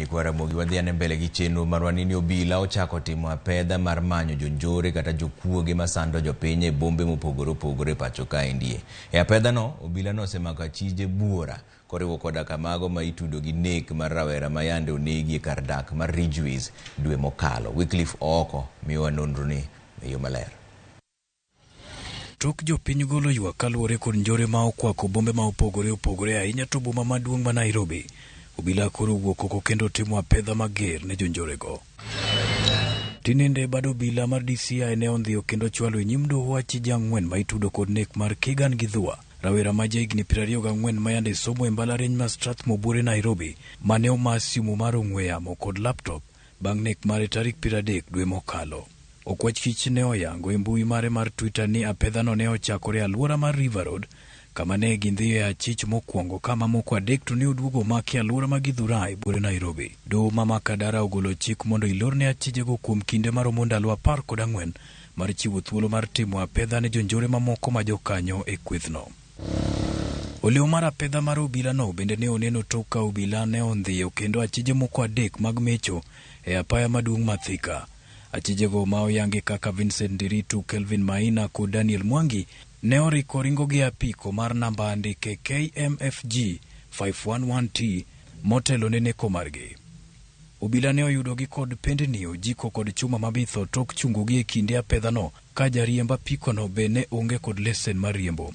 nyikwara mogi wadhiane mbele gi chenro marwanini obila ochako timo apedha mar manyo jonjore kata jokuoge masando jopiny e bombe mopogore opogore pacho kaendie. E apedha no obila no osemako achije buora koriwo koda kamago ma itudo gi nek mar rawera mayande onegi e kar dak mar Ridgeways dwe mokalo. Wycliffe Oko miwa nonro ni e yo maler. Tok jopiny golo ywak kaluwore kod njore ma okwako bombe ma opogore ahinya to boma maduong' ma Nairobi. Obila koro wuok oko kendo timo apedha mager ne jonjorego. Tinende bado obila mar DCI ne ondhiyo kendo chwalo e nyim doho achije 4 ma itudo kod nek mar Kegan Githua, rawera ma jahigni 24 ma yande somo e mbalariany ma Strathmore Buore Nairobi, mane omas simu mar ong'we yamo kod laptop bang' nek mare tarik 30 dwe mokalo. Okwach kich ne oyango e mbui mare mar Twitter ni apedhano ne ochakore alwora mar River Road, kama ne gindhiye achich mokwongo kama moko adek to ne oduogo maki alwora ma Githurai Buore Nairobi. Doho ma Makadara ogolo chik mondo ilorne achijego kuom kinde maromo ndalo 14 mar chiwo thuolo mar timo apedha ne jonjore mamoko ma jokanyo e kwethno. Oleo mar apedha mar obila no bende ne oneno tok ka obila ne ondhiyo kendo achije moko adek mag mecho e apaya maduong' ma Thika. Achijego ma oyangi kaka Vincent Ndiritu, Kelvin Maina kod Daniel Mwangi ne oriko ringo gi apiko mar namba andike KMFG 511T motelo ne neko margi. Obila ne oyudogi kod pendni, ojiko kod chuma mabitho tok chungogi e kinde apedhano ka jariemb apikono be ne onge kod lesen mar riembo.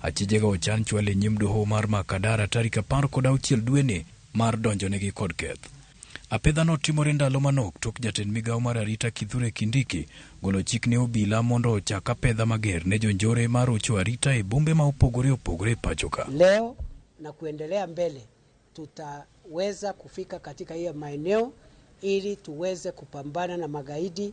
Achijego ochan chwal e nyim doho mar Makadara tarik 16 dweni mar donjonegi kod keth. Apedhano timore ndalo manok tok jatend migawo mar arita Kithure Kindiki golo chik ne obila mondo ochak apedha mager ne jonjore ma rocho arita e bombe ma opogore pachoka. Leo na kuendelea mbele tutaweza kufika katika hiyo maeneo ili tuweze kupambana na magaidi